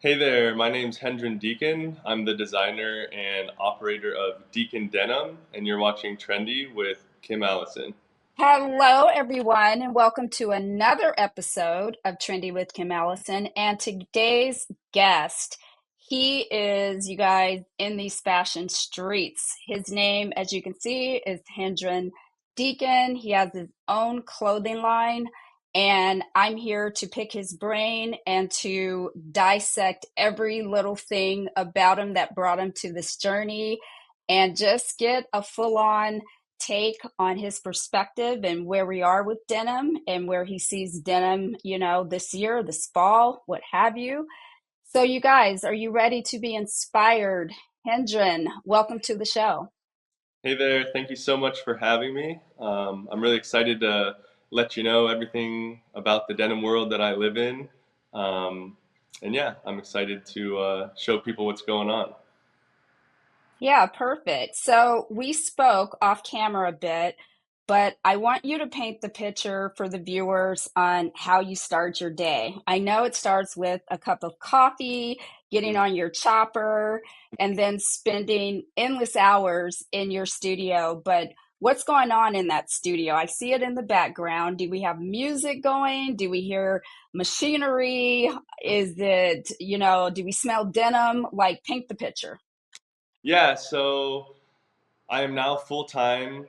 Hey there, my name's Hendren Deacon. I'm the designer and operator of Deacon Denim, and you're watching Trendy with Allison. Hello, everyone, and welcome to another episode of Trendy with Kim Allison. And today's guest, he is, you guys, in these fashion streets. His name, as you can see, is Hendren Deacon. He has his own clothing line, and I'm here to pick his brain and to dissect every little thing about him that brought him to this journey and just get a full on take on his perspective and where we are with denim and where he sees denim, this year, this fall, what have you. So, you guys, are you ready to be inspired? Hendren, welcome to the show. Hey there, thank you so much for having me. I'm really excited to let you know everything about the denim world that I live in. Um, and yeah, I'm excited to show people what's going on. Yeah, perfect. So we spoke off camera a bit, but I want you to paint the picture for the viewers on how you start your day. I know it starts with a cup of coffee, getting on your chopper, and then spending endless hours in your studio. But what's going on in that studio? I see it in the background. Do we have music going? Do we hear machinery? Is it, do we smell denim? Like, paint the picture. Yeah, so I am now full time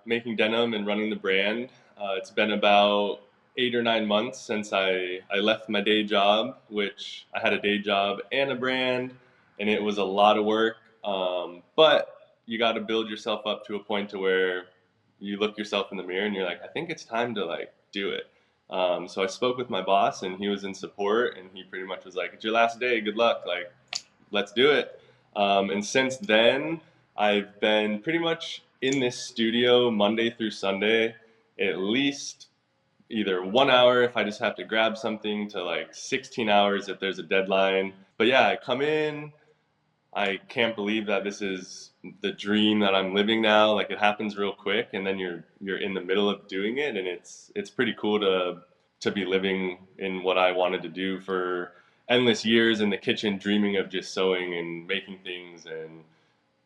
making denim and running the brand. It's been about 8 or 9 months since I left my day job, which I had a day job and a brand, and it was a lot of work. But you got to build yourself up to a point to where you look yourself in the mirror and you're like, I think it's time to like do it. So I spoke with my boss, and he was in support, and he pretty much was like, "It's your last day. Good luck. Like, let's do it." And since then, I've been pretty much in this studio Monday through Sunday, at least either 1 hour if I just have to grab something to like 16 hours if there's a deadline. But yeah, I come in. I can't believe that this is the dream that I'm living now. Like it happens real quick, and then you're in the middle of doing it, and it's pretty cool to be living in what I wanted to do for endless years in the kitchen, dreaming of just sewing and making things and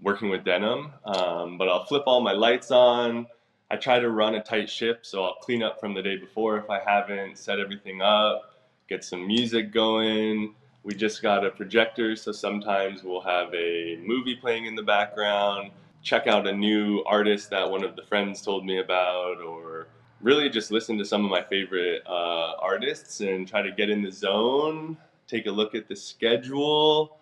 working with denim. But I'll flip all my lights on. I try to run a tight ship, so I'll clean up from the day before if I haven't, set everything up, get some music going. We just got a projector, so sometimes we'll have a movie playing in the background, check out a new artist that one of the friends told me about, or really just listen to some of my favorite artists and try to get in the zone, take a look at the schedule,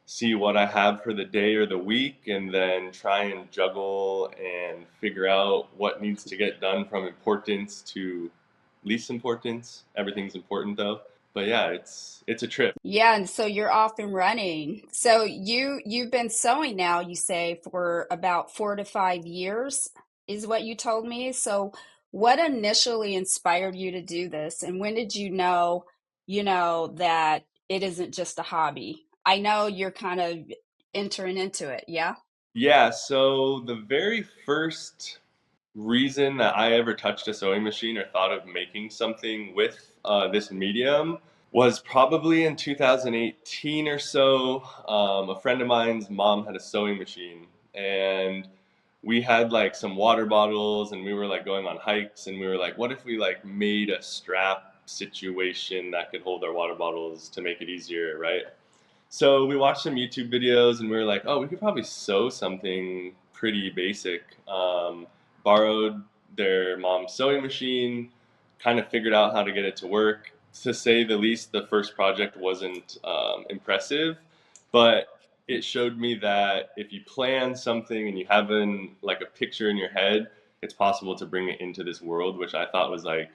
see what I have for the day or the week, and then try and juggle and figure out what needs to get done from importance to least importance. Everything's important though. But yeah, it's a trip. Yeah, and so you're off and running. So you've been sewing now, you say, for about 4 to 5 years, is what you told me. So what initially inspired you to do this? And when did you know, that it isn't just a hobby? I know you're kind of entering into it, yeah? Yeah, so the very first reason that I ever touched a sewing machine or thought of making something with this medium was probably in 2018 or so. A friend of mine's mom had a sewing machine, and we had like some water bottles, and we were like going on hikes, and we were like, what if we like made a strap situation that could hold our water bottles to make it easier, right? So we watched some YouTube videos, and we were like, oh, we could probably sew something pretty basic. Borrowed their mom's sewing machine, kind of figured out how to get it to work. To say the least, the first project wasn't impressive, but it showed me that if you plan something and you have like a picture in your head, it's possible to bring it into this world, which I thought was like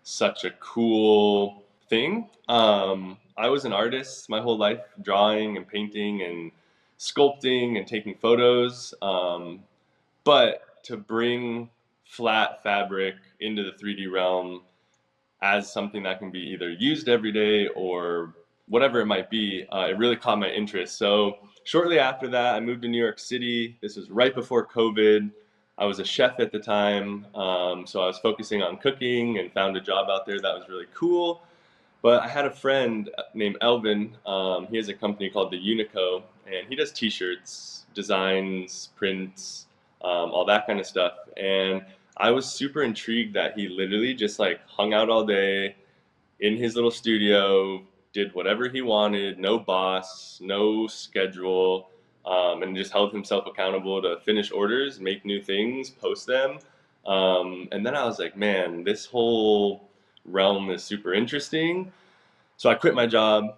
such a cool thing. I was an artist my whole life, drawing and painting and sculpting and taking photos. But to bring flat fabric into the 3D realm as something that can be either used every day or whatever it might be, it really caught my interest. So shortly after that, I moved to New York City. This was right before COVID. I was a chef at the time, so I was focusing on cooking and found a job out there that was really cool. But I had a friend named Elvin. He has a company called the Unico, and he does T-shirts, designs, prints, all that kind of stuff. And I was super intrigued that he literally just like hung out all day in his little studio, did whatever he wanted, no boss, no schedule, and just held himself accountable to finish orders, make new things, post them. And then I was like, man, this whole realm is super interesting. So I quit my job.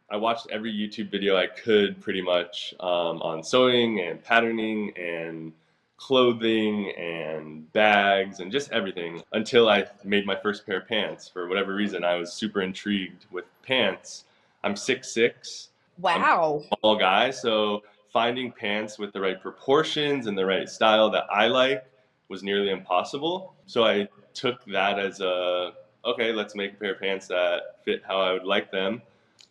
I watched every YouTube video I could pretty much on sewing and patterning and clothing and bags and just everything until I made my first pair of pants. For whatever reason, I was super intrigued with pants. I'm 6'6". I'm Wow. a small guy, so finding pants with the right proportions and the right style that I like was nearly impossible. So I took that as a, okay, let's make a pair of pants that fit how I would like them.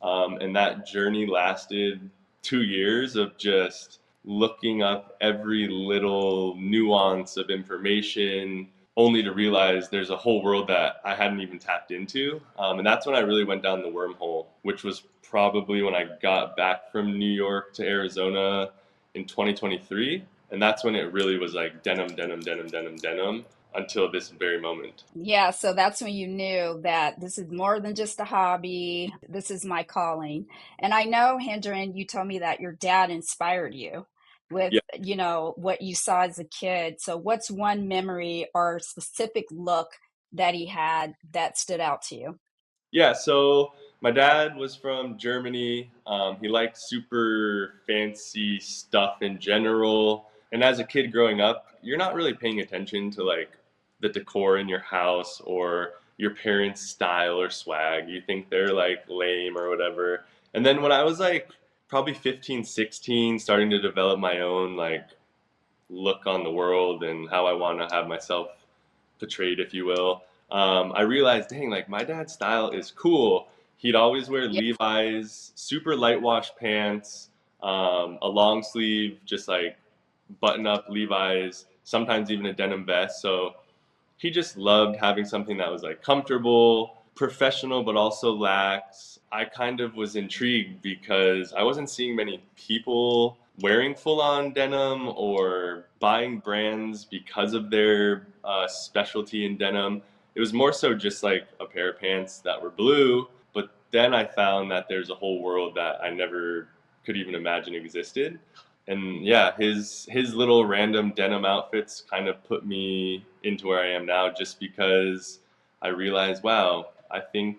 And that journey lasted 2 years of just looking up every little nuance of information, only to realize there's a whole world that I hadn't even tapped into. And that's when I really went down the wormhole, which was probably when I got back from New York to Arizona in 2023. And that's when it really was like denim, denim, denim, denim, denim until this very moment. Yeah, so that's when you knew that this is more than just a hobby. This is my calling. And I know, Hendren, you told me that your dad inspired you with, Yeah. what you saw as a kid. So what's one memory or specific look that he had that stood out to you? Yeah, so my dad was from Germany. He liked super fancy stuff in general. And as a kid growing up, you're not really paying attention to like the decor in your house or your parents' style or swag. You think they're like lame or whatever. And then when I was like probably 15, 16, starting to develop my own like look on the world and how I want to have myself portrayed, if you will. I realized, dang, like my dad's style is cool. He'd always wear Yeah. Levi's, super light wash pants, a long sleeve, just like button up Levi's, sometimes even a denim vest. So he just loved having something that was like comfortable, professional, but also lax. I kind of was intrigued because I wasn't seeing many people wearing full on denim or buying brands because of their specialty in denim. It was more so just like a pair of pants that were blue, but then I found that there's a whole world that I never could even imagine existed. And yeah, his little random denim outfits kind of put me into where I am now just because I realized, wow, I think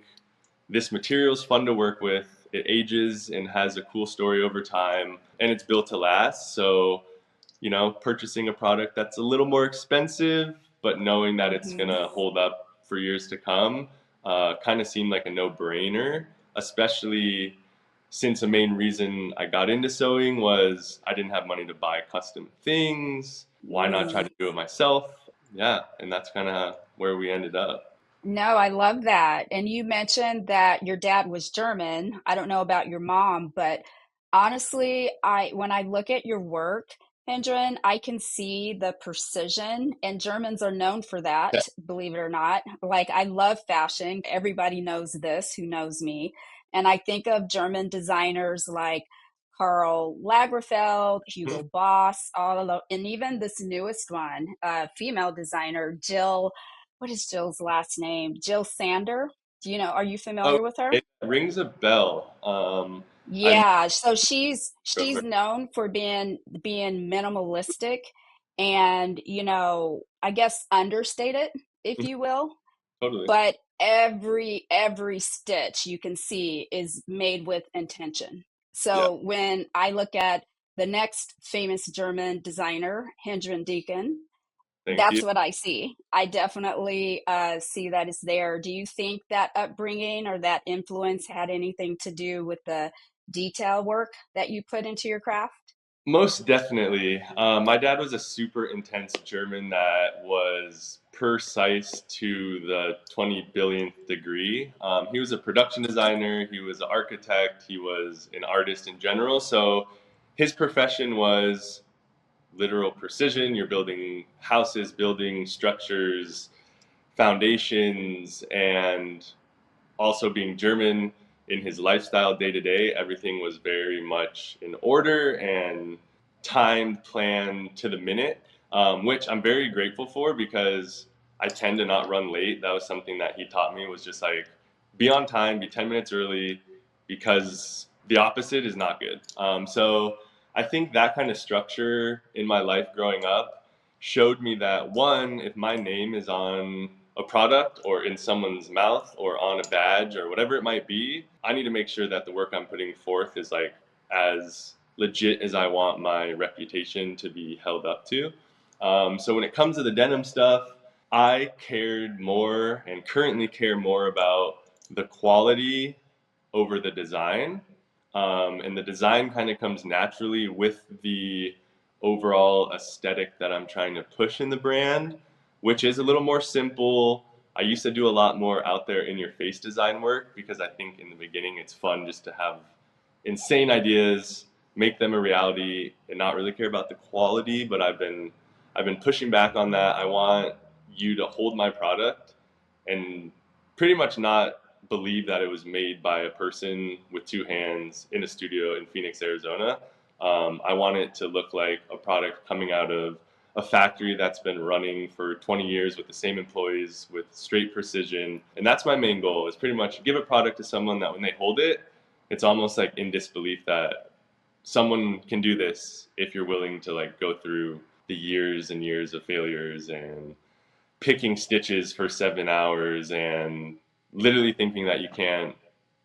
this material is fun to work with. It ages and has a cool story over time, and it's built to last. So, purchasing a product that's a little more expensive, but knowing that it's Mhm. gonna hold up for years to come, kind of seemed like a no-brainer, especially since a main reason I got into sewing was I didn't have money to buy custom things. Why not try Mm. to do it myself? Yeah, and that's kind of where we ended up. No, I love that. And you mentioned that your dad was German. I don't know about your mom, but honestly, I when I look at your work, Hendren, I can see the precision, and Germans are known for Yeah. that, believe it or not. Like I love fashion. Everybody knows this who knows me. And I think of German designers like Karl Lagerfeld, Mhm. Hugo Boss, and even this newest one, female designer, Jill, what is Jill's last name? Jill Sander. Do you know? Are you Oh, familiar with her? it rings a bell. I Yeah, so she's know, known for being minimalistic and, I guess understated, if you will. totally. But every stitch you can see is made with intention. Yeah, So when I look at the next famous German designer, Hendren Deacon, thank you. that's what I see. I definitely see that it's there. Do you think that upbringing or that influence had anything to do with the detail work that you put into your craft? Most definitely. My dad was a super intense German that was precise to the 20 billionth degree. He was a production designer, he was an architect, he was an artist in general. So his profession was literal precision. You're building houses, building structures, foundations, and also being German in his lifestyle day to day, everything was very much in order and timed, planned to the minute, which I'm very grateful for because I tend to not run late. That was something that he taught me was just like be on time, be 10 minutes early, because the opposite is not good. So I think that kind of structure in my life growing up showed me that one, if my name is on a product or in someone's mouth or on a badge or whatever it might be, I need to make sure that the work I'm putting forth is like as legit as I want my reputation to be held up to. So when it comes to the denim stuff, I cared more and currently care more about the quality over the design. And the design kind of comes naturally with the overall aesthetic that I'm trying to push in the brand, which is a little more simple. I used to do a lot more out there in your face design work because I think in the beginning it's fun just to have insane ideas, make them a reality, and not really care about the quality. But I've been pushing back on that. I want you to hold my product and pretty much not believe that it was made by a person with two hands in a studio in Phoenix, Arizona. I want it to look like a product coming out of a factory that's been running for 20 years with the same employees with straight precision. And that's my main goal is pretty much give a product to someone that when they hold it, it's almost like in disbelief that someone can do this if you're willing to like go through the years and years of failures and picking stitches for 7 hours and literally thinking that you can't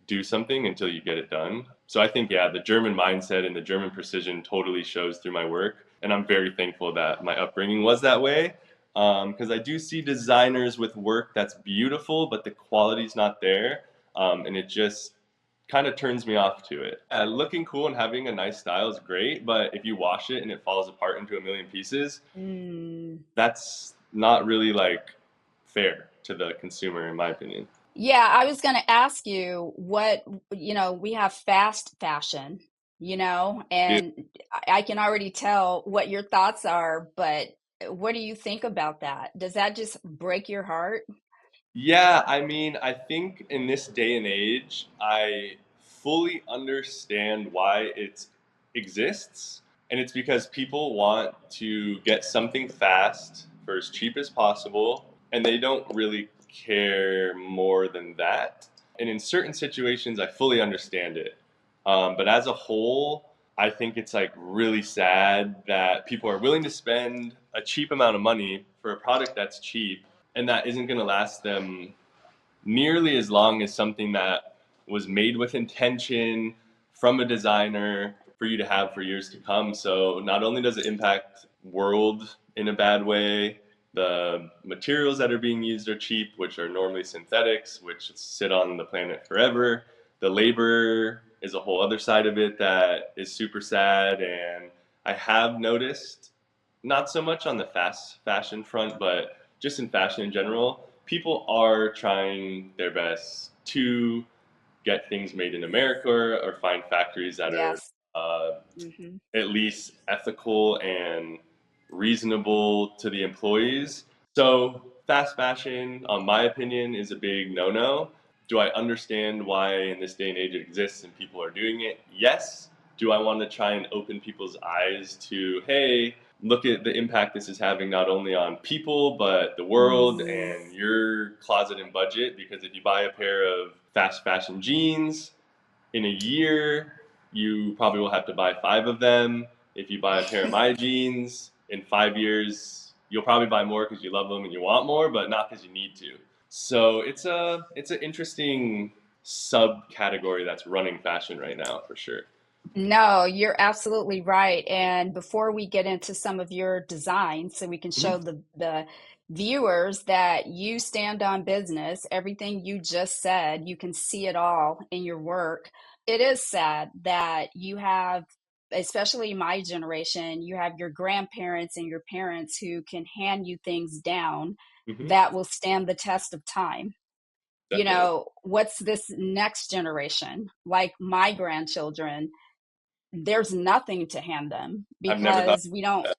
do something until you get it done. So I think, yeah, the German mindset and the German precision totally shows through my work. And I'm very thankful that my upbringing was that way. Because I do see designers with work that's beautiful, but the quality's not there. And it just kind of turns me off to it. Looking cool and having a nice style is great, but if you wash it and it falls apart into a million pieces, Mm. that's not really like fair to the consumer, in my opinion. Yeah, I was going to ask you what, we have fast fashion, Yeah. and I can already tell what your thoughts are, but what do you think about that? Does that just break your heart? Yeah, I mean, I think in this day and age, I fully understand why it exists. And it's because people want to get something fast for as cheap as possible, and they don't really care more than that. And in certain situations, I fully understand it. But as a whole, I think it's like really sad that people are willing to spend a cheap amount of money for a product that's cheap and that isn't going to last them nearly as long as something that was made with intention from a designer for you to have for years to come. So not only does it impact world in a bad way, the materials that are being used are cheap, which are normally synthetics, which sit on the planet forever. The labor is a whole other side of it that is super sad. And I have noticed, not so much on the fast fashion front, but just in fashion in general, people are trying their best to get things made in America or find factories that are Yes. uh, Hmm. at least ethical and reasonable to the employees. So fast fashion, my opinion, is a big no-no. Do I understand why in this day and age it exists and people are doing it? Yes. Do I want to try and open people's eyes to, hey, look at the impact this is having not only on people but the world Mm. and your closet and budget? Because if you buy a pair of fast fashion jeans in a year, you probably will have to buy five of them. If you buy a pair of my jeans in 5 years, you'll probably buy more because you love them and you want more, but not because you need to. So it's an interesting subcategory that's running fashion right now for sure. No, you're absolutely right. And before we get into some of your designs, so we can Mhm. show the viewers that you stand on business, everything you just said, you can see it all in your work. It is sad that you have, especially my generation, you have your grandparents and your parents who can hand you things down Hmm. that will stand the test of time. Definitely. What's this next generation? Like my grandchildren, there's nothing to hand them I've never thought because we don't, of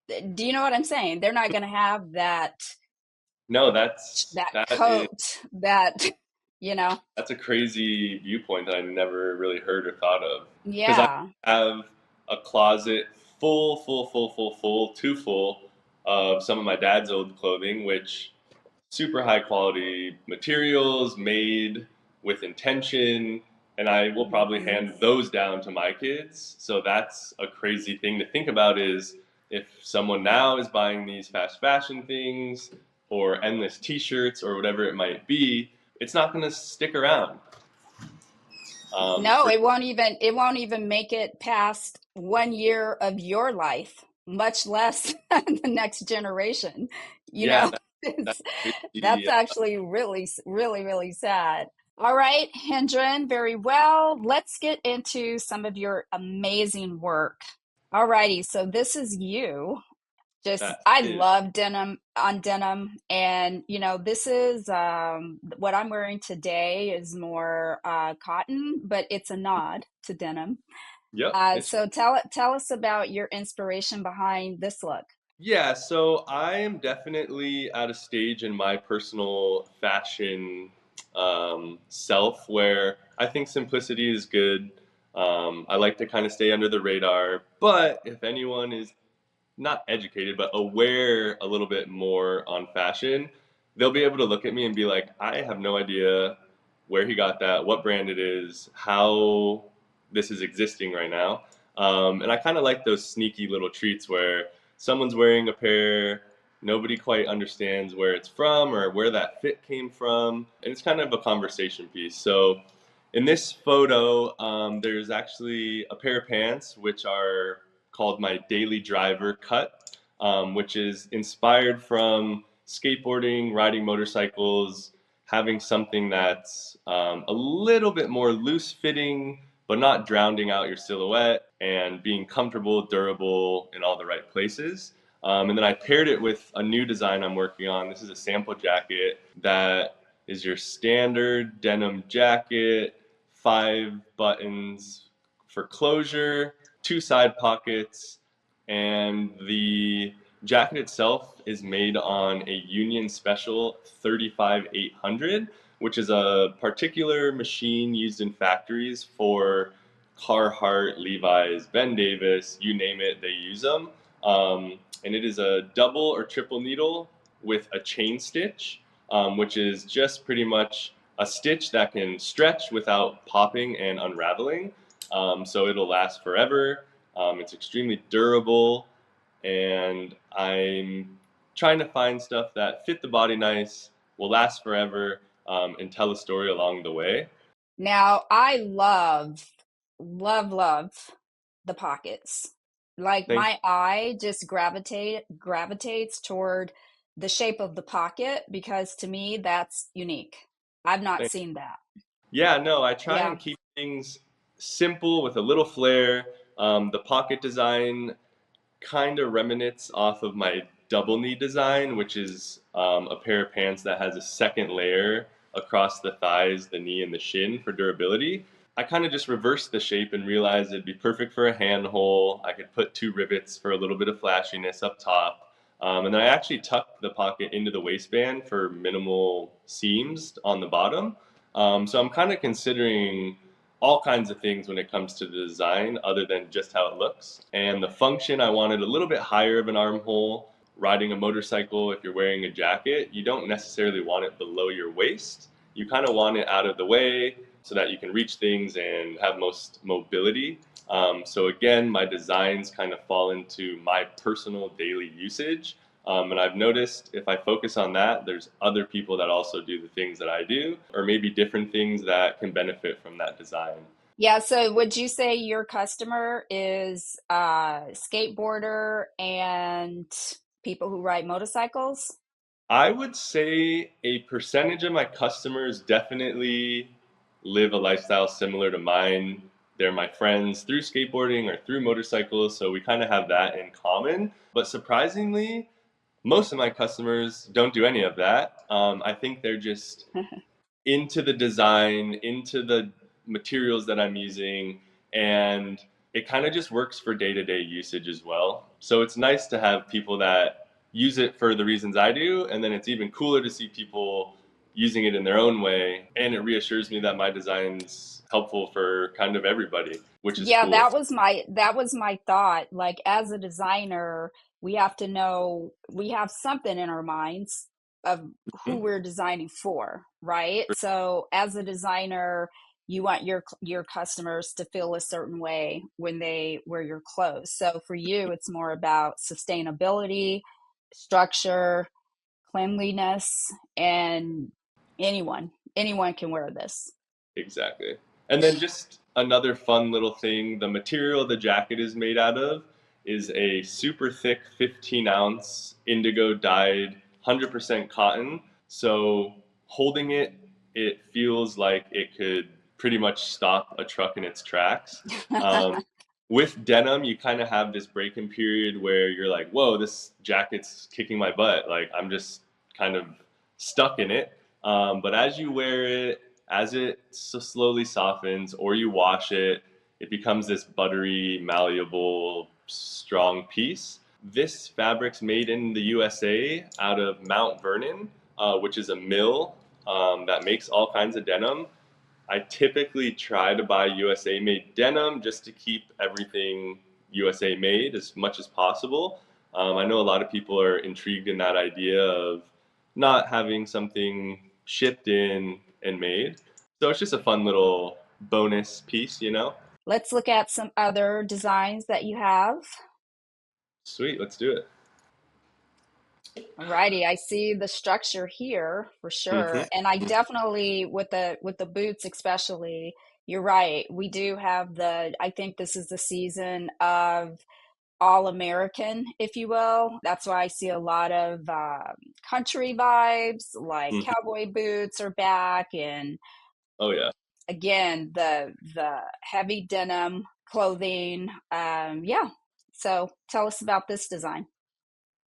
that. do you know what I'm saying? They're not going to have that No, that that is coat that you know? That's a crazy viewpoint that I never really heard or thought of. Because I Yeah. have a closet too full of some of my dad's old clothing, which super high quality materials made with intention, and I will probably Mhm. hand those down to my kids. So that's a crazy thing to think about is if someone now is buying these fast fashion things or endless t-shirts or whatever it might be, it's not going to stick around. No, For it won't even make it past 1 year of your life, much less the next generation. You Yeah, know, that's it's, that's crazy. actually really, really, really sad. All right, Hendren, very well. Let's get into some of your amazing work. All righty, so this is you. Just, That I is, love denim on denim, and this is what I'm wearing today is more cotton, but it's a nod to denim. yep. It's So tell us about your inspiration behind this look. Yeah, so I am definitely at a stage in my personal fashion self where I think simplicity is good. I like to kind of stay under the radar, but if anyone is not educated, but aware a little bit more on fashion, they'll be able to look at me and be like, I have no idea where he got that, what brand it is, how this is existing right now. And I kind of like those sneaky little treats where someone's wearing a pair, nobody quite understands where it's from or where that fit came from, and it's kind of a conversation piece. So in this photo, there's actually a pair of pants which are called my daily driver cut, which is inspired from skateboarding, riding motorcycles, having something that's a little bit more loose fitting, but not drowning out your silhouette and being comfortable, durable in all the right places. And then I paired it with a new design I'm working on. This is a sample jacket that is your standard denim jacket, 5 buttons for closure, 2 side pockets, and the jacket itself is made on a Union Special 35-800, which is a particular machine used in factories for Carhartt, Levi's, Ben Davis, you name it, they use them. And it is a double or triple needle with a chain stitch, which is just pretty much a stitch that can stretch without popping and unraveling. So it'll last forever. It's extremely durable, and I'm trying to find stuff that fit the body nice, will last forever, and tell a story along the way. Now, I love the pockets. Like Thank, my eye just gravitates toward the shape of the pocket because to me that's unique. I've not thank. seen that. Yeah, no, I try Yeah. and keep things simple with a little flair. The pocket design kind of remnants off of my double knee design, which is a pair of pants that has a second layer across the thighs, the knee, and the shin for durability. I kind of just reversed the shape and realized it'd be perfect for a handhole. I could put 2 rivets for a little bit of flashiness up top. And then I actually tucked the pocket into the waistband for minimal seams on the bottom. So I'm kind of considering all kinds of things when it comes to the design other than just how it looks. And the function, I wanted a little bit higher of an armhole. Riding a motorcycle, if you're wearing a jacket, you don't necessarily want it below your waist. You kind of want it out of the way so that you can reach things and have most mobility. So again, my designs kind of fall into my personal daily usage. And I've noticed if I focus on that, there's other people that also do the things that I do, or maybe different things that can benefit from that design. Yeah, so would you say your customer is a skateboarder and people who ride motorcycles? I would say a percentage of my customers definitely live a lifestyle similar to mine. They're my friends through skateboarding or through motorcycles, so we kind of have that in common. But surprisingly, most of my customers don't do any of that. I think they're just into the design, into the materials that I'm using, and it kind of just works for day to day usage as well. So it's nice to have people that use it for the reasons I do, and then it's even cooler to see people using it in their own way, and it reassures me that my design's helpful for kind of everybody, which is Yeah, cool. that was my thought. Like as a designer, we have to know we have something in our minds of who Mhm. we're designing for, right? So as a designer, you want your customers to feel a certain way when they wear your clothes. So for you, it's more about sustainability, structure, cleanliness, and anyone can wear this. Exactly. And then just another fun little thing, the material the jacket is made out of is a super thick 15-ounce indigo dyed 100% cotton. So holding it, it feels like it could pretty much stop a truck in its tracks. Um, with denim, you kind of have this break-in period where you're like, whoa, this jacket's kicking my butt. Like I'm just kind of stuck in it. But as you wear it, as it slowly softens or you wash it, it becomes this buttery, malleable, strong piece. This fabric's made in the USA out of Mount Vernon, which is a mill that makes all kinds of denim. I typically try to buy USA made denim just to keep everything USA made as much as possible. I know a lot of people are intrigued in that idea of not having something shipped in and made. So it's just a fun little bonus piece, you know? Let's look at some other designs that you have. Sweet, let's do it. Alrighty, I see the structure here for Hmm. sure. And I definitely with the boots especially, you're right. We do have I think this is the season of all American, if you will. That's why I see a lot of country vibes, like Hmm. cowboy boots are back, and Oh, yeah. again the heavy denim clothing. Yeah. So tell us about this design.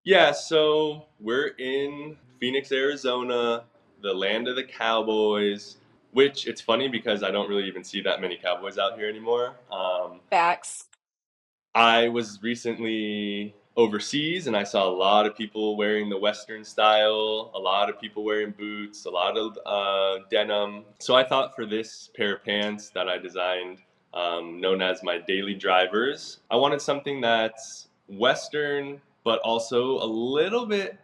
Yeah, so we're in Phoenix, Arizona, the land of the cowboys, which it's funny because I don't really even see that many cowboys out here anymore. Facts. I was recently overseas and I saw a lot of people wearing the Western style, a lot of people wearing boots, a lot of denim. So I thought for this pair of pants that I designed, known as my daily drivers, I wanted something that's Western, but also a little bit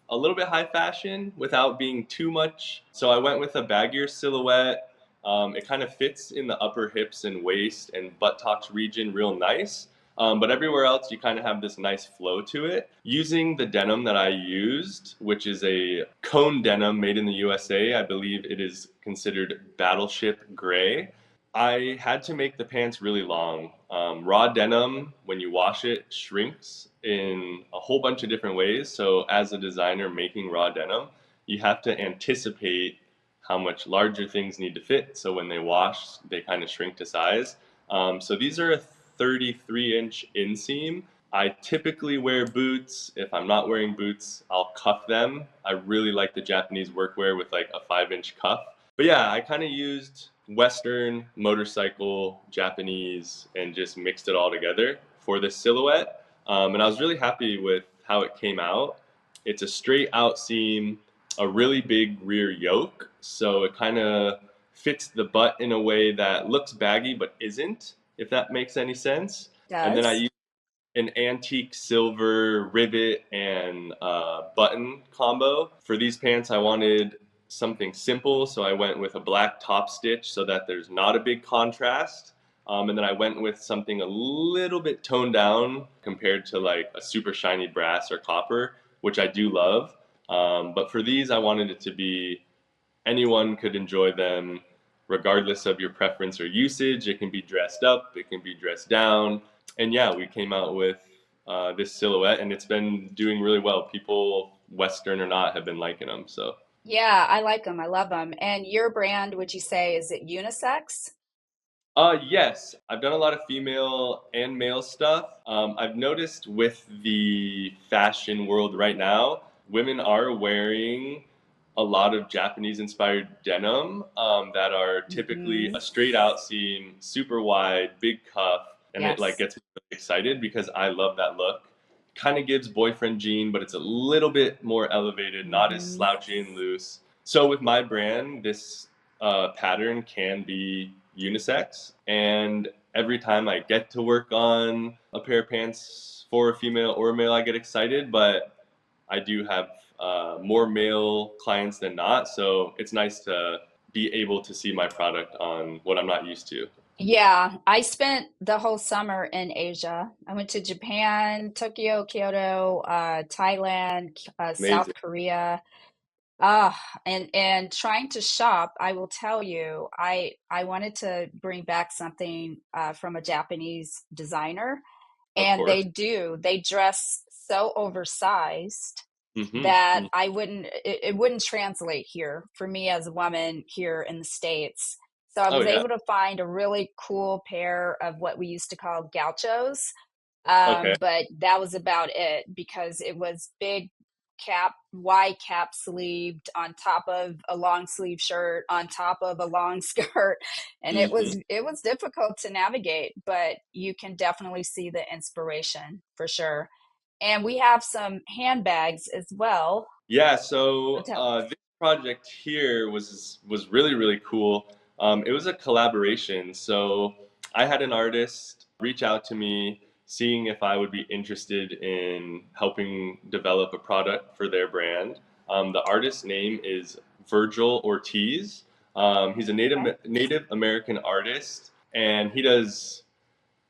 high fashion without being too much. So I went with a baggier silhouette. It kind of fits in the upper hips and waist and buttocks region real nice. But everywhere else, you kind of have this nice flow to it. Using the denim that I used, which is a cone denim made in the USA, I believe it is considered battleship gray. I had to make the pants really long. Raw denim, when you wash it, shrinks in a whole bunch of different ways. So, as a designer making raw denim, you have to anticipate how much larger things need to fit. So, when they wash, they kind of shrink to size. So, these are a 33-inch inseam. I typically wear boots. If I'm not wearing boots, I'll cuff them. I really like the Japanese workwear with like a 5-inch cuff. But yeah, I kind of used Western, motorcycle, Japanese, and just mixed it all together for this silhouette. And I was really happy with how it came out. It's a straight out seam, a really big rear yoke. So it kind of fits the butt in a way that looks baggy but isn't, if that makes any sense. And then I Does. used an antique silver rivet and button combo. For these pants, I wanted something simple, so I went with a black top stitch so that there's not a big contrast. And then I went with something a little bit toned down compared to like a super shiny brass or copper, which I do love. But for these, I wanted it to be anyone could enjoy them regardless of your preference or usage. It can be dressed up, it can be dressed down. And yeah, we came out with this silhouette and it's been doing really well. People, Western or not, have been liking them. So, Yeah, I like them. I love them. And your brand, would you say, is it unisex? yes, I've done a lot of female and male stuff. I've noticed with the fashion world right now, women are wearing a lot of Japanese inspired denim that are typically Hmm. a straight out seam, super wide, big cuff, and it like Yes. gets me really excited because I love that look. kind of gives boyfriend jean, but it's a little bit more elevated, not as Hmm. slouchy and loose. So with my brand, this pattern can be unisex, and every time I get to work on a pair of pants for a female or a male, I get excited. But I do have more male clients than not, so it's nice to be able to see my product on what I'm not used to. Yeah, I spent the whole summer in Asia. I went to Japan, Tokyo, Kyoto, Thailand, South Amazing. Korea. Ah, and trying to shop, I will tell you, I wanted to bring back something from a Japanese designer, Of and course. they do. They dress so oversized that Hmm. it wouldn't translate here for me as a woman here in the States. So I Oh was yeah. able to find a really cool pair of what we used to call gauchos, Okay. but that was about it because it was big cap, wide cap sleeved on top of a long sleeve shirt, on top of a long skirt, and Hmm. it was difficult to navigate, but you can definitely see the inspiration for sure. And we have some handbags as well. Yeah, So so tell us. this project here was really really cool. It was a collaboration. So I had an artist reach out to me, seeing if I would be interested in helping develop a product for their brand. The artist's name is Virgil Ortiz. He's a Okay. Native American artist, and he does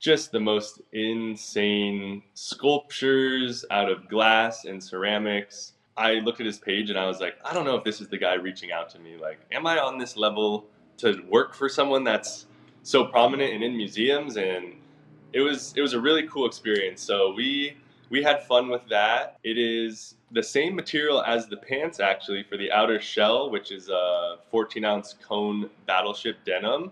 just the most insane sculptures out of glass and ceramics. I looked at his page and I was like, I don't know if this is the guy reaching out to me. Like, am I on this level to work for someone that's so prominent and in museums? And it was a really cool experience. So we had fun with that. It is the same material as the pants actually for the outer shell, which is a 14-ounce cone battleship denim.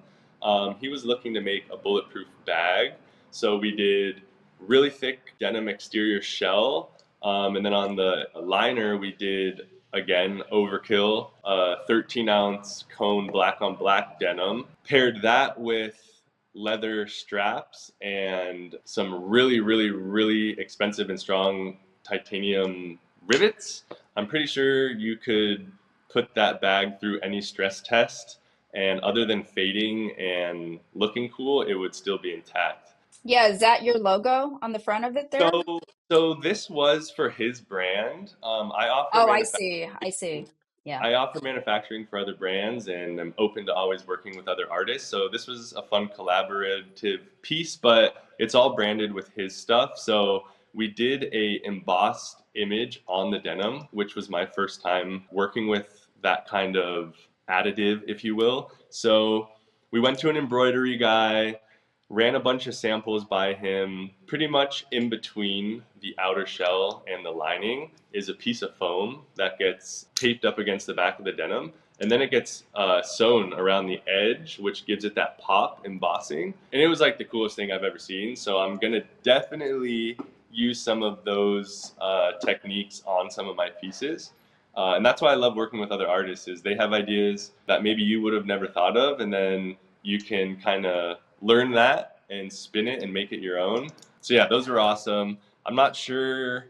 He was looking to make a bulletproof bag, so we did really thick denim exterior shell, and then on the liner we did again overkill, 13-ounce cone black on black denim. Paired that with leather straps and some really, really, really expensive and strong titanium rivets. I'm pretty sure you could put that bag through any stress test, and other than fading and looking cool, it would still be intact. Yeah, is that your logo on the front of it there? So, so this was for his brand. Oh, I see. I see. Yeah. I offer manufacturing for other brands, and I'm open to always working with other artists. So this was a fun collaborative piece, but it's all branded with his stuff. So we did a embossed image on the denim, which was my first time working with that kind of additive, if you will. So we went to an embroidery guy, ran a bunch of samples by him. Pretty much in between the outer shell and the lining is a piece of foam that gets taped up against the back of the denim. And then it gets sewn around the edge, which gives it that pop embossing. And it was like the coolest thing I've ever seen. So I'm going to definitely use some of those techniques on some of my pieces. And that's why I love working with other artists is they have ideas that maybe you would have never thought of, and then you can kind of learn that and spin it and make it your own. So yeah, those are awesome. I'm not sure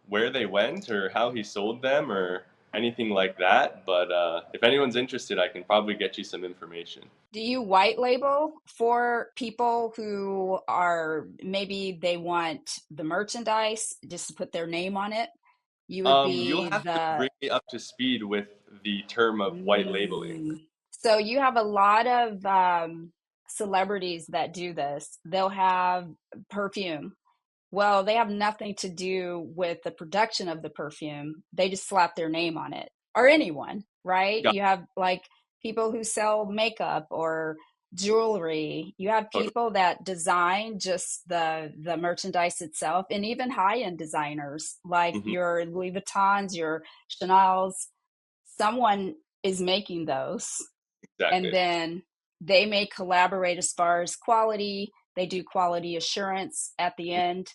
where they went or how he sold them or anything like that, but if anyone's interested, I can probably get you some information. Do you white label for people who are maybe they want the merchandise just to put their name on it? You would You'll be have to the bring me up to speed with the term of white labeling. So you have a lot of celebrities that do this. They'll have perfume. Well, they have nothing to do with the production of the perfume. They just slap their name on it, or anyone, right? Got You have like people who sell makeup or jewelry. You have totally. people that design just the merchandise itself, and even high-end designers like Hmm. your Louis Vuittons, your Chanel's. Someone is making those, and Exactly. then they may collaborate as far as quality. They do quality assurance at the end,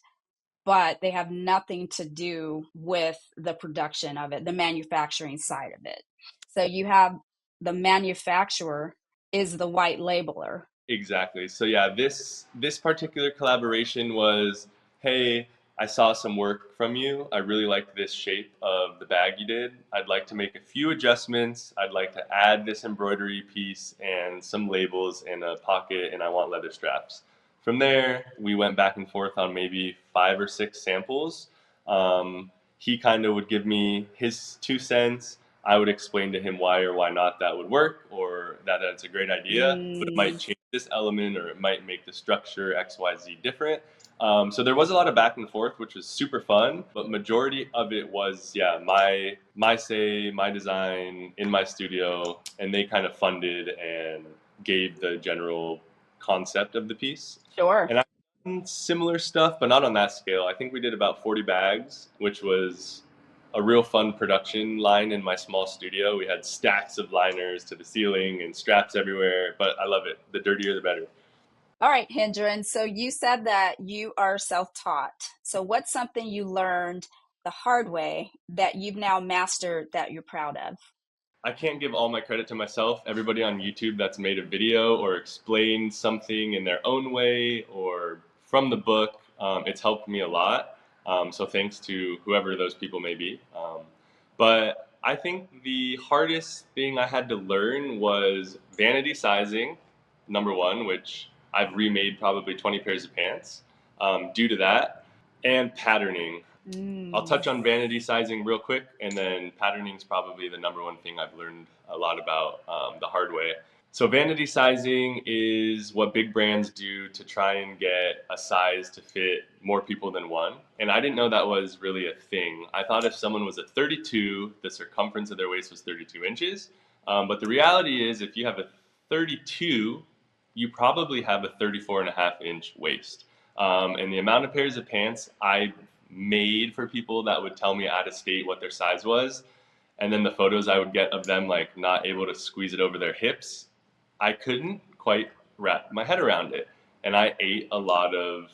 but they have nothing to do with the production of it, the manufacturing side of it. So you have the manufacturer is the white labeler. Exactly. So yeah, this particular collaboration was, hey, I saw some work from you. I really like this shape of the bag you did. I'd like to make a few adjustments. I'd like to add this embroidery piece and some labels and a pocket, and I want leather straps. From there, we went back and forth on maybe 5 or 6 samples. He kind of would give me his 2 cents. I would explain to him why or why not that would work, or that that's a great idea, but it might Mm, change this element or it might make the structure XYZ different. So there was a lot of back and forth, which was super fun. But majority of it was, yeah, my say, my design in my studio, and they kind of funded and gave the general concept of the piece. sure. And I've done similar stuff, but not on that scale. I think we did about 40 bags, which was a real fun production line in my small studio. We had stacks of liners to the ceiling and straps everywhere, but I love it. The dirtier, the better. All right, Hendren. So you said that you are self-taught. So what's something you learned the hard way that you've now mastered that you're proud of? I can't give all my credit to myself. Everybody on YouTube that's made a video or explained something in their own way or from the book, it's helped me a lot. So thanks to whoever those people may be. But I think the hardest thing I had to learn was vanity sizing, number one, which I've remade probably 20 pairs of pants due to that, and patterning. I'll Mm. touch on vanity sizing real quick, and then patterning is probably the number one thing I've learned a lot about the hard way. So, vanity sizing is what big brands do to try and get a size to fit more people than one. And I didn't know that was really a thing. I thought if someone was a 32, the circumference of their waist was 32 inches. But the reality is, if you have a 32, you probably have a 34.5 inch waist. And the amount of pairs of pants I made for people that would tell me out of state what their size was, and then the photos I would get of them like not able to squeeze it over their hips, I couldn't quite wrap my head around it. And I ate a lot of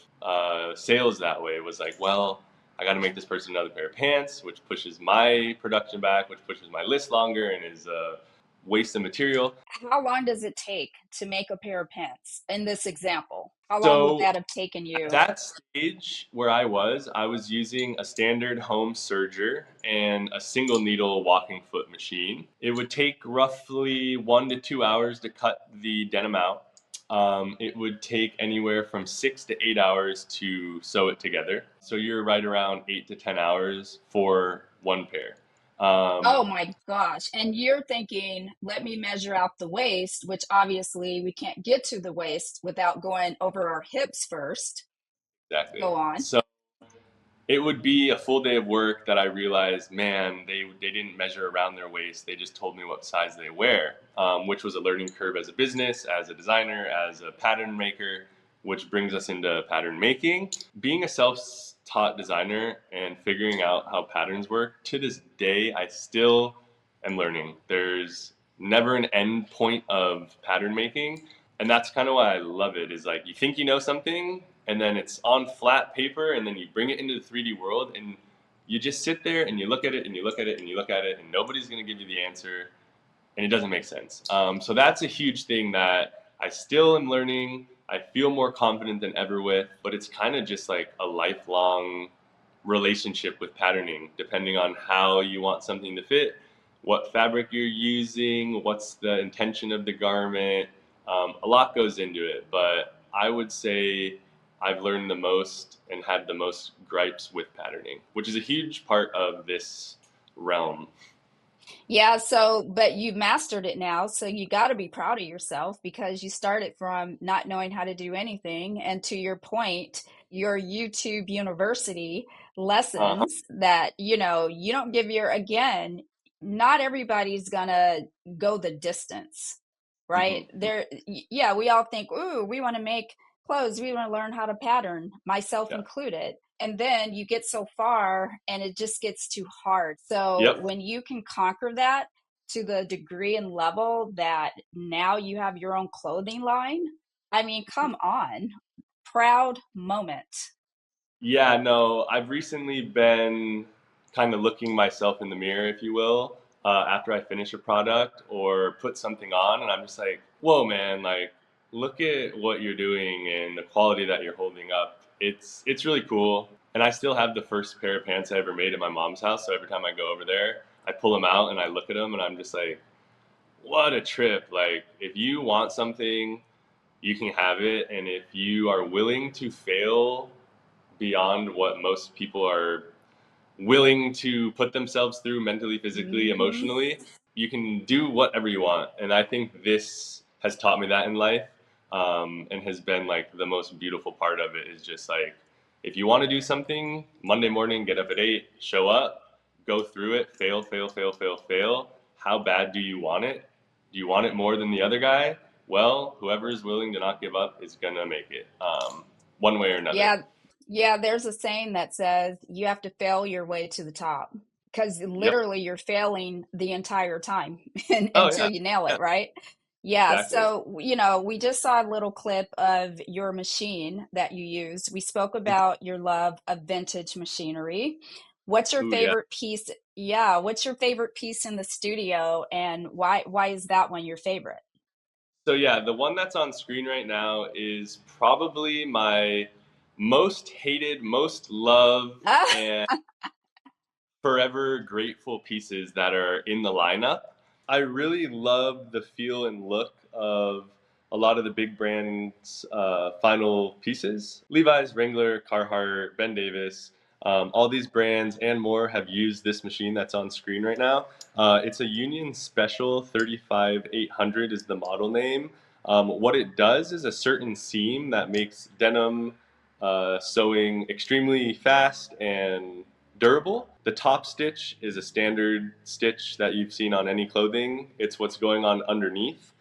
sales that way. It was like, well, I got to make this person another pair of pants, which pushes my production back, which pushes my list longer and is a waste of material. How long does it take to make a pair of pants in this example? How long would So that have taken at you? that stage where I was using a standard home serger and a single needle walking foot machine. It would take roughly 1 to 2 hours to cut the denim out. It would take anywhere from 6 to 8 hours to sew it together. So you're right around 8 to 10 hours for one pair. Oh Um, my gosh. And you're thinking, let me measure out the waist, which obviously we can't get to the waist without going over our hips first. exactly. Go on. So it would be a full day of work that I realized, man, they didn't measure around their waist. They just told me what size they wear, which was a learning curve as a business, as a designer, as a pattern maker, which brings us into pattern making. Being a self-taught designer and figuring out how patterns work, to this day, I still am learning. There's never an end point of pattern making, and that's kind of why I love it. Is like you think you know something, and then it's on flat paper, and then you bring it into the 3D world, and you just sit there and you look at it and you look at it and you look at it, and nobody's going to give you the answer, and it doesn't make sense. So that's a huge thing that I still am learning. I feel more confident than ever with, but it's kind of just like a lifelong relationship with patterning, depending on how you want something to fit, what fabric you're using, what's the intention of the garment. A lot goes into it, but I would say I've learned the most and had the most gripes with patterning, which is a huge part of this realm. Yeah, so but you've mastered it now, so you got to be proud of yourself because you started from not knowing how to do anything. And to your point, your YouTube University Uh-huh. lessons that, you don't give again, not everybody's gonna go the distance, right? Hmm. Yeah, we all think, ooh, we want to make clothes, we want to learn how to pattern, myself Yeah. included. And then you get so far and it just gets too hard. So Yep. when you can conquer that to the degree and level that now you have your own clothing line, I mean, come on, proud moment. Yeah, no, I've recently been kind of looking myself in the mirror, if you will, after I finish a product or put something on, and I'm just like, whoa, man, like, look at what you're doing and the quality that you're holding up. It's really cool. And I still have the first pair of pants I ever made at my mom's house. So every time I go over there, I pull them out and I look at them and I'm just like, what a trip. Like, if you want something, you can have it. And if you are willing to fail beyond what most people are willing to put themselves through mentally, physically, Hmm. emotionally, you can do whatever you want. And I think this has taught me that in life, and has been like the most beautiful part of it is just like, if you want to do something, Monday morning, get up at 8, show up, go through it, fail, fail, fail, fail, fail. How bad do you want it? Do you want it more than the other guy? Well, whoever is willing to not give up is going to make it, one way or another. Yeah, yeah, there's a saying that says you have to fail your way to the top because Yep. literally you're failing the entire time Oh, until yeah. you nail Yeah, it, right? Yeah, exactly. so we just saw a little clip of your machine that you use. We spoke about your love of vintage machinery. What's your Ooh, yeah. favorite piece? Yeah, what's your favorite piece in the studio and why is that one your favorite? So yeah, the one that's on screen right now is probably my most hated, most loved, and forever grateful pieces that are in the lineup. I really love the feel and look of a lot of the big brands' final pieces. Levi's, Wrangler, Carhartt, Ben Davis, all these brands and more have used this machine that's on screen right now. It's a Union Special 35800 is the model name. What it does is a certain seam that makes denim sewing extremely fast and durable. The top stitch is a standard stitch that you've seen on any clothing. It's what's going on underneath,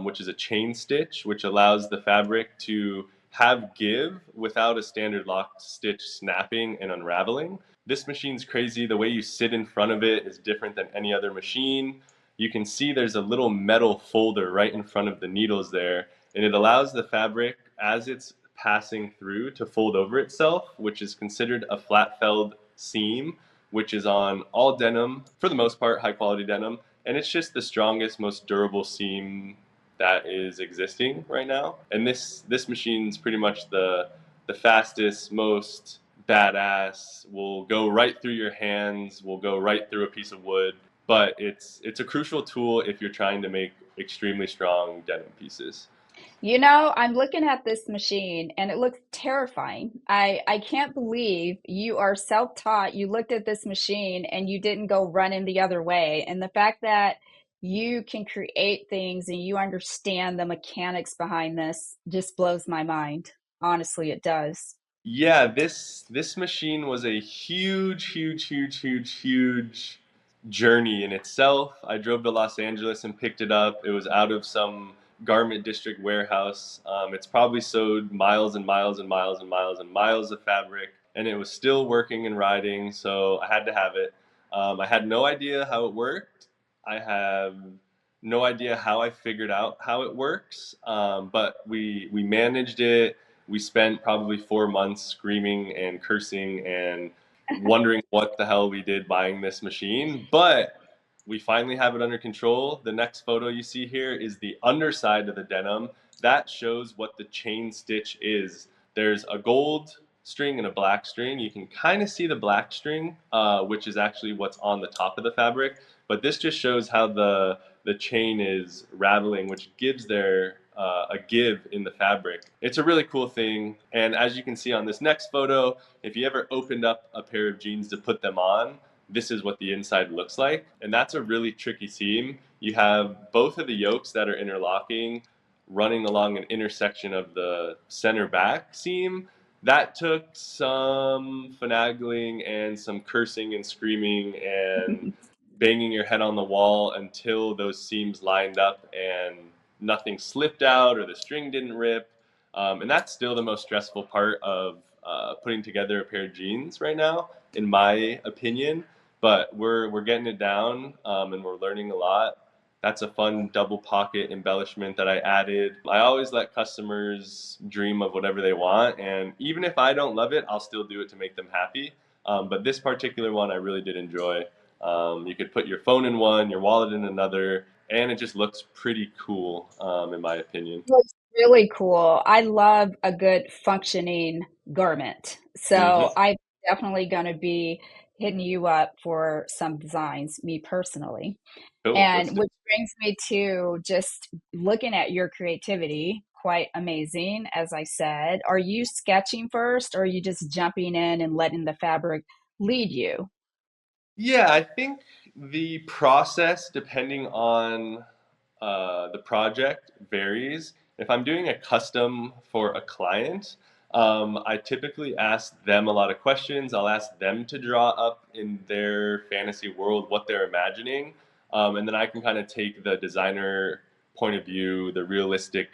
which is a chain stitch, which allows the fabric to have give without a standard lock stitch snapping and unraveling. This machine's crazy. The way you sit in front of it is different than any other machine. You can see there's a little metal folder right in front of the needles there, and it allows the fabric, as it's passing through, to fold over itself, which is considered a flat felled seam, which is on all denim, for the most part, high quality denim. And it's just the strongest, most durable seam that is existing right now. And this machine's pretty much the fastest, most badass, will go right through your hands, will go right through a piece of wood. But it's a crucial tool if you're trying to make extremely strong denim pieces. I'm looking at this machine and it looks terrifying. I can't believe you are self-taught. You looked at this machine and you didn't go running the other way. And the fact that you can create things and you understand the mechanics behind this just blows my mind. Honestly, it does. Yeah, this machine was a huge, huge, huge, huge, huge journey in itself. I drove to Los Angeles and picked it up. It was out of some garment district warehouse. It's probably sewed miles and miles and miles and miles and miles of fabric, and it was still working and riding, so I had to have it. I had no idea how it worked. I have no idea how I figured out how it works, but we managed it. We spent probably 4 months screaming and cursing and wondering what the hell we did buying this machine. But we finally have it under control. The next photo you see here is the underside of the denim. That shows what the chain stitch is. There's a gold string and a black string. You can kind of see the black string, which is actually what's on the top of the fabric. But this just shows how the chain is raveling, which gives there a give in the fabric. It's a really cool thing. And as you can see on this next photo, if you ever opened up a pair of jeans to put them on, this is what the inside looks like. And that's a really tricky seam. You have both of the yokes that are interlocking running along an intersection of the center back seam. That took some finagling and some cursing and screaming and banging your head on the wall until those seams lined up and nothing slipped out or the string didn't rip. And that's still the most stressful part of putting together a pair of jeans right now, in my opinion. But we're getting it down, and we're learning a lot. That's a fun double pocket embellishment that I added. I always let customers dream of whatever they want, and even if I don't love it, I'll still do it to make them happy. But this particular one I really did enjoy. You could put your phone in one, your wallet in another, and it just looks pretty cool, in my opinion. really cool. I love a good functioning garment. So Hmm. I'm definitely going to be hitting you up for some designs, me personally. Cool. Let's And do. which brings me to just looking at your creativity, quite amazing, as I said. Are you sketching first, or are you just jumping in and letting the fabric lead you? Yeah, I think the process, depending on the project, varies. If I'm doing a custom for a client, I typically ask them a lot of questions. I'll ask them to draw up in their fantasy world what they're imagining, and then I can kind of take the designer point of view, the realistic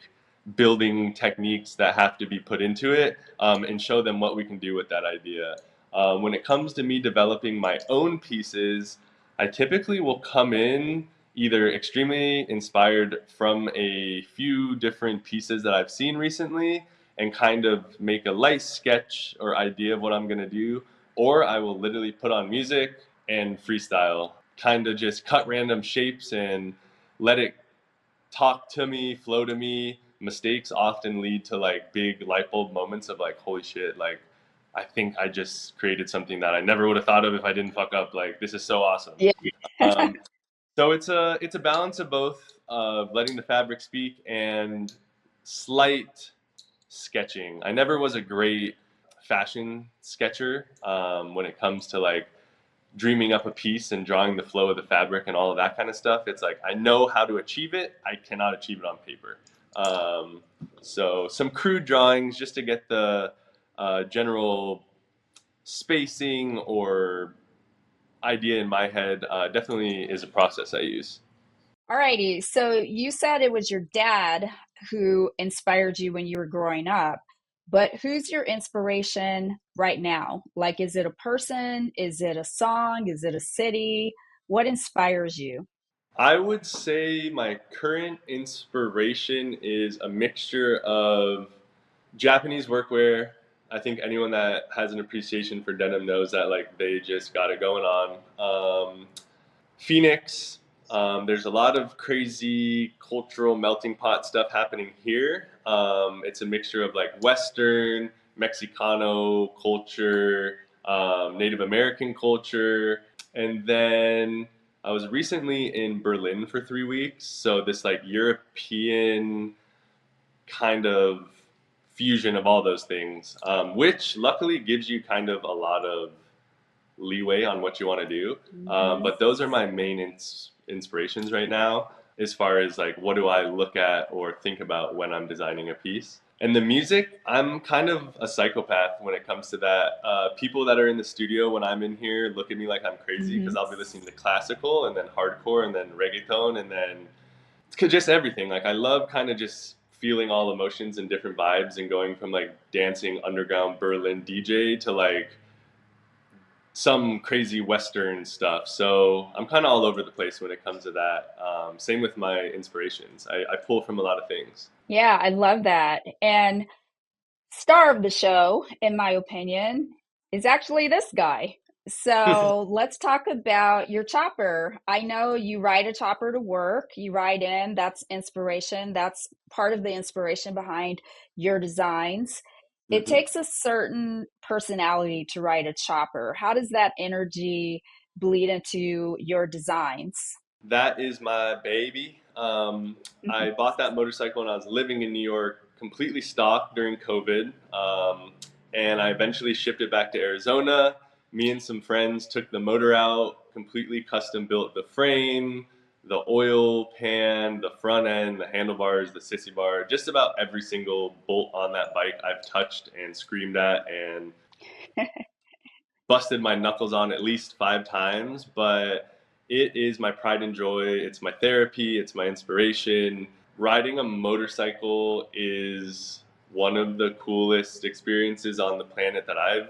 building techniques that have to be put into it, and show them what we can do with that idea. When it comes to me developing my own pieces, I typically will come in either extremely inspired from a few different pieces that I've seen recently and kind of make a light sketch or idea of what I'm going to do, or I will literally put on music and freestyle, kind of just cut random shapes and let it talk to me, flow to me. Mistakes often lead to like big light bulb moments of like, holy shit, like I think I just created something that I never would have thought of if I didn't fuck up. Like this is so awesome. Yeah. Um, so it's a balance of both letting the fabric speak and slight sketching. I never was a great fashion sketcher when it comes to like dreaming up a piece and drawing the flow of the fabric and all of that kind of stuff. It's like I know how to achieve it. I cannot achieve it on paper. Um, so some crude drawings just to get the general spacing or idea in my head definitely is a process I use. Alrighty. So you said it was your dad who inspired you when you were growing up, but who's your inspiration right now? Like, is it a person? Is it a song? Is it a city? What inspires you? I would say my current inspiration is a mixture of Japanese workwear. I think anyone that has an appreciation for denim knows that like they just got it going on. Phoenix. There's a lot of crazy cultural melting pot stuff happening here. It's a mixture of like Western, Mexicano culture, Native American culture, and then I was recently in Berlin for 3 weeks. So this like European kind of fusion of all those things, which luckily gives you kind of a lot of leeway on what you want to do. Hmm. But those are my main inspirations right now, as far as like what do I look at or think about when I'm designing a piece. And the music, I'm kind of a psychopath when it comes to that. People that are in the studio when I'm in here look at me like I'm crazy Hmm. because I'll be listening to classical and then hardcore and then reggaeton and then just everything. Like I love kind of just feeling all emotions and different vibes and going from like dancing underground Berlin DJ to like some crazy Western stuff. So I'm kind of all over the place when it comes to that. Same with my inspirations. I pull from a lot of things. Yeah, I love that. And star of the show, in my opinion, is actually this guy. So let's talk about your chopper. I know you ride a chopper to work, you ride in, that's inspiration. That's part of the inspiration behind your designs. It Hmm. takes a certain personality to ride a chopper. How does that energy bleed into your designs? That is my baby. I bought that motorcycle when I was living in New York, completely stock during COVID. And I eventually shipped it back to Arizona. Me and some friends took the motor out, completely custom built the frame, the oil pan, the front end, the handlebars, the sissy bar, just about every single bolt on that bike I've touched and screamed at and busted my knuckles on at least 5 times, but it is my pride and joy. It's my therapy. It's my inspiration. Riding a motorcycle is one of the coolest experiences on the planet that I've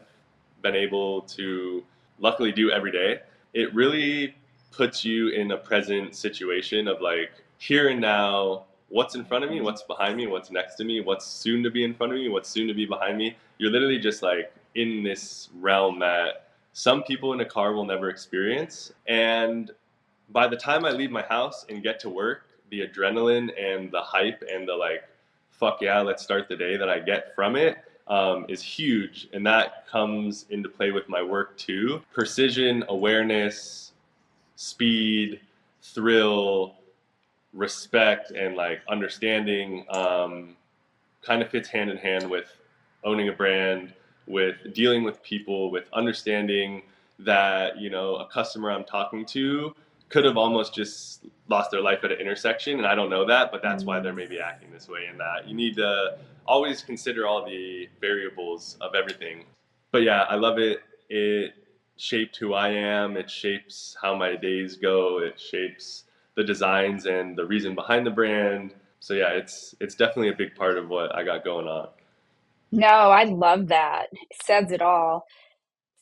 been able to luckily do every day. It really puts you in a present situation of like here and now, what's in front of me, what's behind me, what's next to me, what's soon to be in front of me, what's soon to be behind me. You're literally just like in this realm that some people in a car will never experience. And by the time I leave my house and get to work, the adrenaline and the hype and the like fuck yeah, let's start the day that I get from it is huge. And that comes into play with my work too. Precision, awareness, speed, thrill, respect, and like understanding kind of fits hand in hand with owning a brand, with dealing with people, with understanding that, you know, a customer I'm talking to could have almost just lost their life at an intersection, and I don't know that, but that's why they're Mm. maybe acting this way. And that you need to always consider all the variables of everything. But yeah, I love it. It shaped who I am. It shapes how my days go. It shapes the designs and the reason behind the brand. So yeah, it's definitely a big part of what I got going on. No, I love that. It says it all.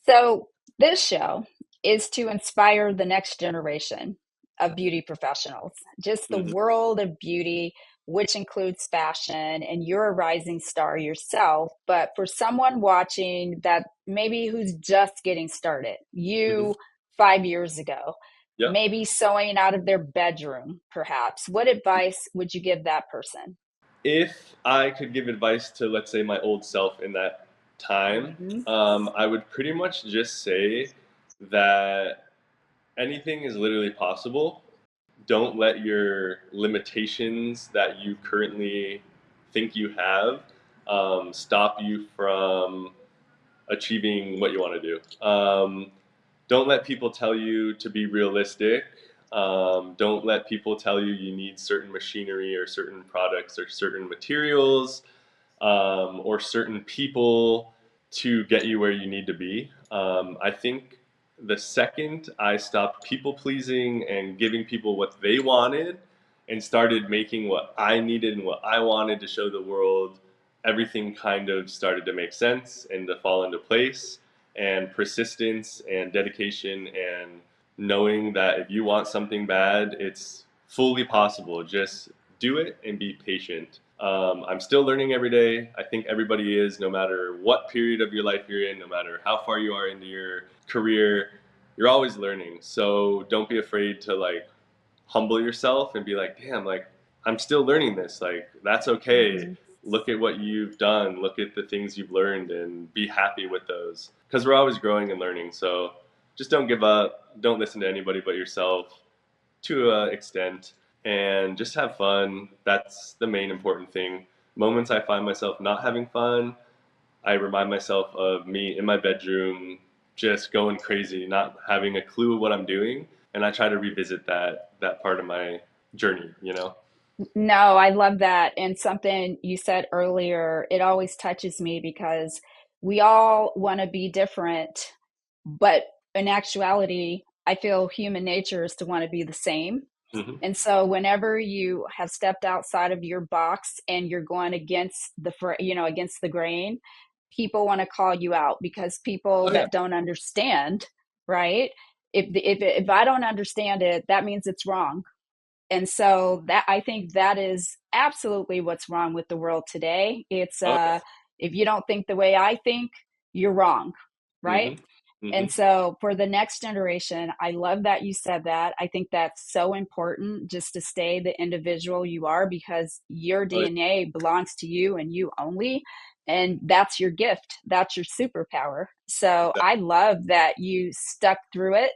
So, this show is to inspire the next generation of beauty professionals, just the Hmm. world of beauty, which includes fashion, and you're a rising star yourself. But for someone watching that maybe who's just getting started, Hmm. you 5 years ago, Yep. maybe sewing out of their bedroom, perhaps, what advice would you give that person? If I could give advice to, let's say, my old self in that time, Hmm. I would pretty much just say that anything is literally possible. Don't let your limitations that you currently think you have stop you from achieving what you want to do. Don't let people tell you to be realistic. Don't let people tell you you need certain machinery or certain products or certain materials or certain people to get you where you need to be. I think the second I stopped people pleasing and giving people what they wanted and started making what I needed and what I wanted to show the world, everything kind of started to make sense and to fall into place. And persistence and dedication and knowing that if you want something bad, it's fully possible. Just do it and be patient. I'm still learning every day. I think everybody is, no matter what period of your life you're in, no matter how far you are into your career, you're always learning. So don't be afraid to like humble yourself and be like, damn, like I'm still learning this. Like that's okay. Hmm. Look at what you've done. Look at the things you've learned and be happy with those. Because we're always growing and learning. So just don't give up. Don't listen to anybody but yourself to an extent, and just have fun. That's the main important thing. Moments I find myself not having fun, I remind myself of me in my bedroom, just going crazy, not having a clue what I'm doing, and I try to revisit that part of my journey. You know. No, I love that. And something you said earlier, it always touches me because we all want to be different, but in actuality, I feel human nature is to want to be the same. Hmm. And so whenever you have stepped outside of your box and you're going against against the grain, people want to call you out because people Oh yeah. that don't understand, right? If I don't understand it, that means it's wrong. And so that I think that is absolutely what's wrong with the world today. It's Oh if you don't think the way I think, you're wrong, yeah. right? Hmm. Hmm. And so for the next generation, I love that you said that. I think that's so important just to stay the individual you are because your Oh, yeah. DNA belongs to you and you only. And that's your gift. That's your superpower. So Exactly. I love that you stuck through it.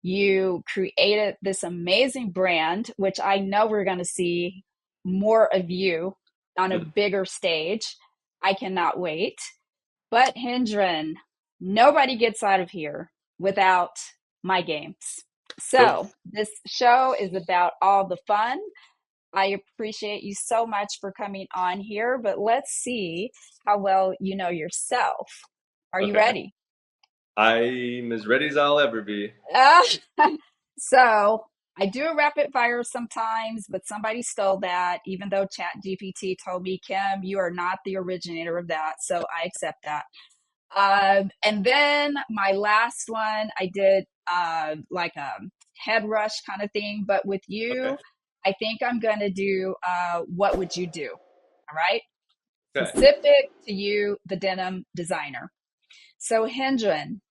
You created this amazing brand, which I know we're going to see more of you on a Mhm. bigger stage. I cannot wait. But Hendren, nobody gets out of here without my games. Cool. So this show is about all the fun. I appreciate you so much for coming on here, but let's see how well you know yourself. Are you Okay. ready? I'm as ready as I'll ever be. Uh, so I do a rapid fire sometimes, but somebody stole that, even though Chat GPT told me, Kim, you are not the originator of that. So I accept that. And then my last one, I did like a head rush kind of thing. But with Okay. you, I think I'm going to do what would you do? All right. Okay. Specific to you, the denim designer. So, Hendren,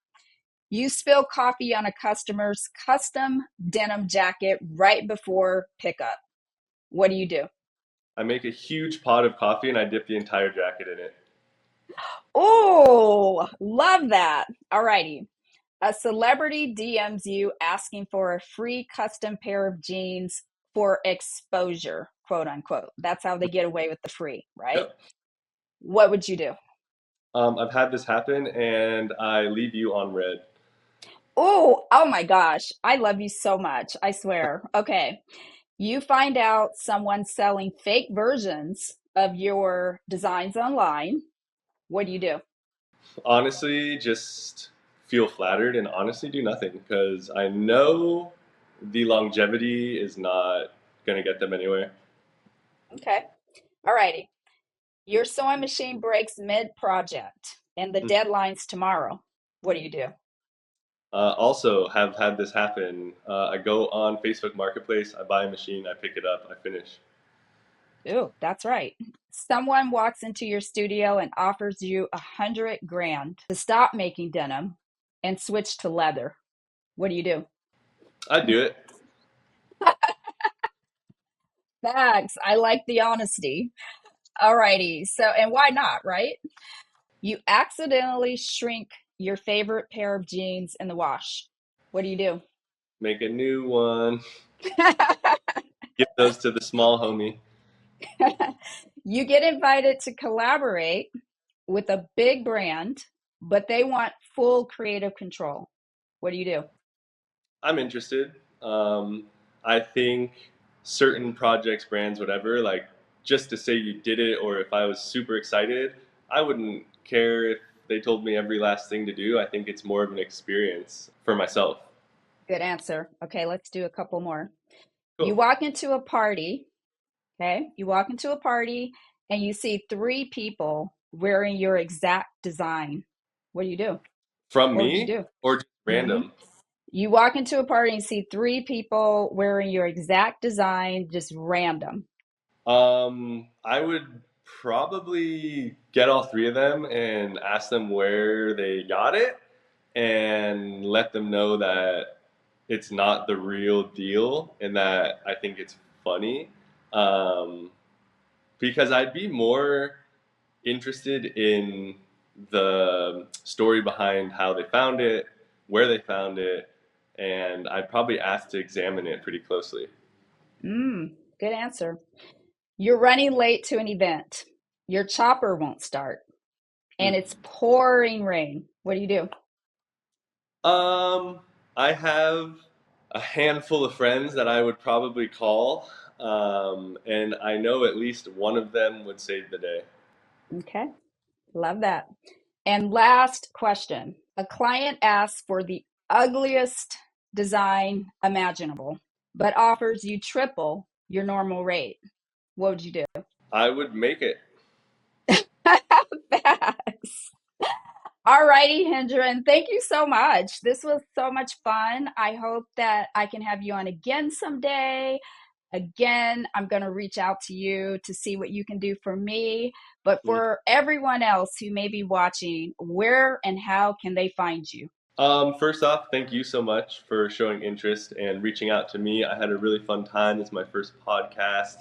you spill coffee on a customer's custom denim jacket right before pickup. What do you do? I make a huge pot of coffee and I dip the entire jacket in it. Oh, love that. All righty. A celebrity DMs you asking for a free custom pair of jeans for exposure, quote unquote. That's how they get away with the free, right? Yep. What would you do? I've had this happen and I leave you on red. Oh my gosh. I love you so much. I swear. Okay. You find out someone's selling fake versions of your designs online. What do? Honestly, just feel flattered and honestly do nothing because I know the longevity is not going to get them anywhere. Okay. All righty. Your sewing machine breaks mid-project and the deadline's tomorrow. What do? Also, have had this happen. I go on Facebook Marketplace, I buy a machine, I pick it up, I finish. Ooh, that's right. Someone walks into your studio and offers you 100 grand to stop making denim and switch to leather. What do? I do it. Thanks. I like the honesty. Alrighty. So, and why not, right? You accidentally shrink your favorite pair of jeans in the wash. What do? Make a new one. Give those to the small homie. You get invited to collaborate with a big brand, but they want full creative control. What do? I'm interested. I think certain projects, brands, whatever, like just to say you did it, or if I was super excited, I wouldn't care if they told me every last thing to do. I think it's more of an experience for myself. Good answer. Okay, let's do a couple more. You Cool. walk into a party, okay? You walk into a party and you see three people wearing your exact design. What do? From What would you me do? or just hmm random? You walk into a party and see three people wearing your exact design, just random. I would probably get all three of them and ask them where they got it and let them know that it's not the real deal and that I think it's funny. Um, because I'd be more interested in the story behind how they found it, where they found it, and I'd probably ask to examine it pretty closely. Good answer. You're running late to an event. Your chopper won't start and Hmm. it's pouring rain. What do? Um, I have a handful of friends that I would probably call, and I know at least one of them would save the day. Okay, love that. And last question. A client asks for the ugliest design imaginable, but offers you triple your normal rate. What would you do? I would make it. Thanks. All righty, Hendren. Thank you so much. This was so much fun. I hope that I can have you on again someday. Again, I'm going to reach out to you to see what you can do for me. But for everyone else who may be watching, where and how can they find you? First off, thank you so much for showing interest and reaching out to me. I had a really fun time. It's my first podcast,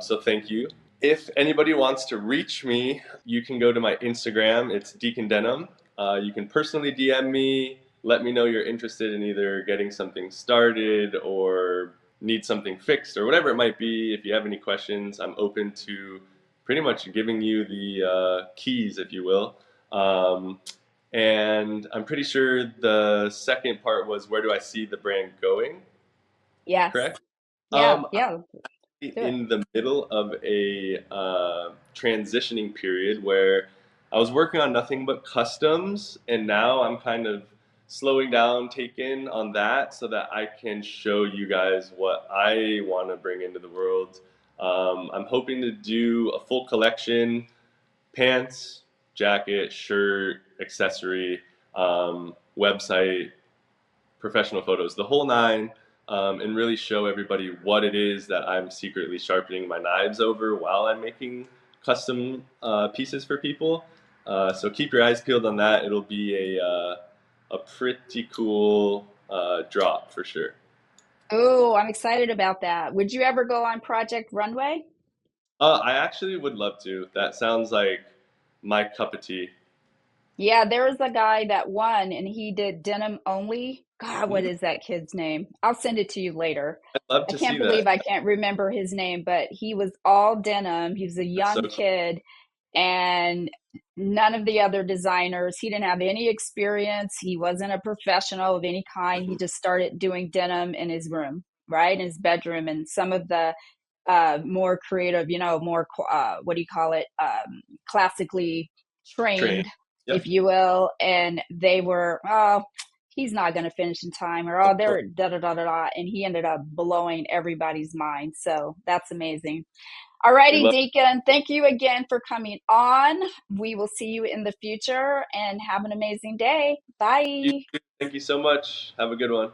so thank you. If anybody wants to reach me, you can go to my Instagram. It's Deacon Denim. You can personally DM me. Let me know you're interested in either getting something started or need something fixed or whatever it might be. If you have any questions, I'm open to pretty much giving you the keys, if you will. And I'm pretty sure the second part was where do I see the brand going? Yes. Correct? Yeah. Um, Yeah. Do it. in the middle of a transitioning period where I was working on nothing but customs, and now I'm kind of slowing down, taking on that so that I can show you guys what I want to bring into the world. I'm hoping to do a full collection pants, jacket, shirt, accessory, website, professional photos, the whole nine, and really show everybody what it is that I'm secretly sharpening my knives over while I'm making custom pieces for people. So keep your eyes peeled on that. It'll be a pretty cool drop for sure. Oh, I'm excited about that. Would you ever go on Project Runway? I actually would love to. That sounds like my cup of tea. Yeah, there was a guy that won and he did denim only. God, what Mm, is that kid's name? I'll send it to you later. I'd love I to can't see believe that. I can't remember his name, but he was all denim. He was a That's so young cool. kid and none of the other designers. He didn't have any experience. He wasn't a professional of any kind. He just started doing denim in his room, right? In his bedroom. And some of the more creative, more, what do you call it? Classically Train. trained, if Yep. you will. And they were, oh, he's not going to finish in time, or oh, they're da da da da da. And he ended up blowing everybody's mind. So that's amazing. We Alrighty, love Deacon. Thank you again for coming on. We will see you in the future and have an amazing day. you. Bye. Thank you so much. Have a good one.